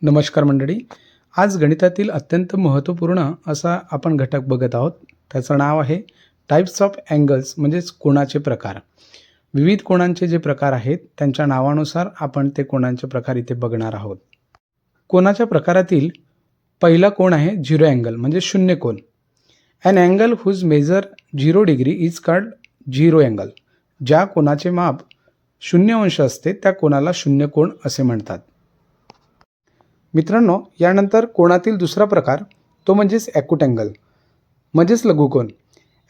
नमस्कार मंडळी. आज गणितातील अत्यंत महत्त्वपूर्ण असा आपण घटक बघत आहोत. त्याचं नाव आहे टाइप्स ऑफ अँगल्स, म्हणजेच कोनाचे प्रकार. विविध कोनांचे जे प्रकार आहेत त्यांच्या नावानुसार आपण ते कोनांचे प्रकार इथे बघणार आहोत. कोनाच्या प्रकारातील पहिला कोन आहे झिरो अँगल, म्हणजे शून्य कोन. An angle whose measure 0 degree is called zero angle. ज्या कोनाचे माप 0 अंश असते त्या कोनाला शून्य कोन असे म्हणतात. मित्रांनो, यानंतर कोनातील दुसरा प्रकार तो म्हणजेच ॲक्यूट अँगल, म्हणजेच लघुकोन.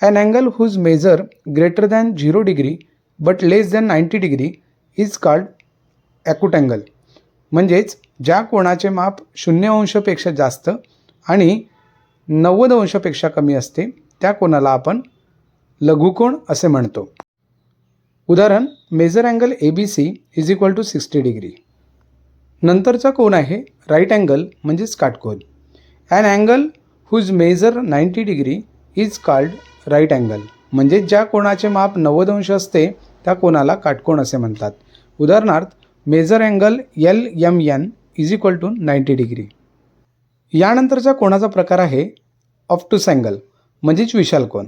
An angle whose measure greater than 0 degree but less than 90 degree is called acute angle. म्हणजेच ज्या कोनाचे माप 0 अंशपेक्षा जास्त आणि 90 अंशपेक्षा कमी असते त्या कोनाला आपण लघुकोन असे म्हणतो. उदाहरण, measure angle ABC is equal to 60 degree. नंतरचा कोन आहे राईट अँगल, म्हणजेच काटकोन. An angle whose measure 90 degree is called right angle. म्हणजे ज्या कोनाचे माप 90 अंश असते त्या कोनाला काटकोन असे म्हणतात. उदाहरणार्थ, measure angle LMN is equal to 90 degree. यानंतरचा कोनाचा प्रकार आहे ऑब्टूस अँगल, म्हणजेच विशाल कोन.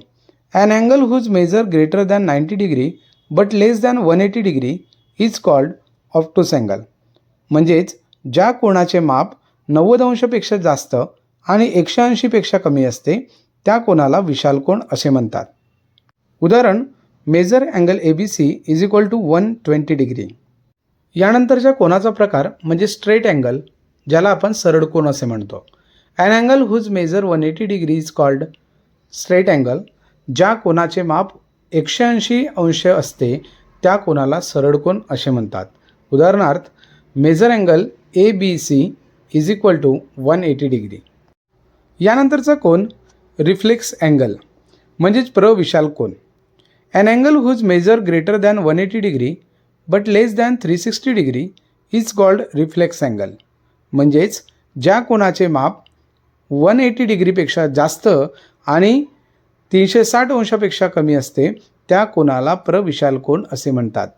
An angle whose measure greater than 90 degree but less than 180 degree is called obtuse angle. म्हणजेच ज्या कोनाचे माप 90 अंशपेक्षा जास्त आणि 180 पेक्षा कमी असते त्या कोनाला विशाल कोन असे म्हणतात. उदाहरण, measure angle ABC is equal to 120 degree. यानंतरच्या कोनाचा प्रकार म्हणजे स्ट्रेट अँगल, ज्याला आपण सरळ कोन असे म्हणतो. An angle whose measure 180 degree is called straight angle. ज्या कोनाचे माप 180 अंश असते त्या कोनाला सरळ कोन असे म्हणतात. उदाहरणार्थ, measure angle ABC is equal to 180 degree. यानंतरचा कोन रिफ्लेक्स अँगल, म्हणजेच प्रविशाल कोन. An angle whose measure greater than 180 degree but less than 360 degree is called reflex angle. म्हणजेच ज्या कोनाचे माप 180 डिग्रीपेक्षा जास्त आणि 360 अंशापेक्षा कमी असते त्या कोनाला प्रविशाल कोन असे म्हणतात.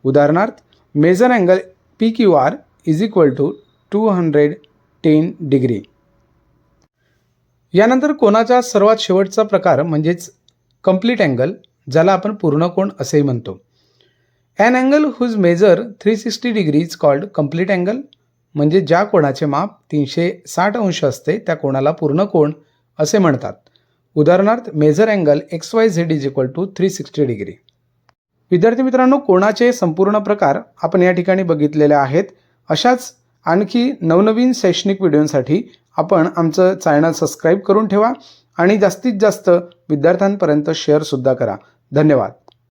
उदाहरणार्थ, measure angle PQR is equal to 210 degree. यानंतर कोनाचा सर्वात शेवटचा प्रकार म्हणजेच कंप्लीट अँगल, ज्याला आपण पूर्ण कोन असेही म्हणतो. An angle whose measure 360 degree is called complete angle. म्हणजे ज्या कोनाचे माप 360 अंश असते त्या कोनाला पूर्ण कोन असे म्हणतात. उदाहरणार्थ, measure angle XYZ is equal to 360 degree. विद्यार्थी मित्रांनो, कोनाचे संपूर्ण प्रकार आपण या ठिकाणी बघितलेले आहेत. अशाच आणखी नवनवीन शैक्षणिक व्हिडिओंसाठी आपण आमचं चॅनल सबस्क्राईब करून ठेवा आणि जास्तीत जास्त विद्यार्थ्यांपर्यंत शेअरसुद्धा करा. धन्यवाद.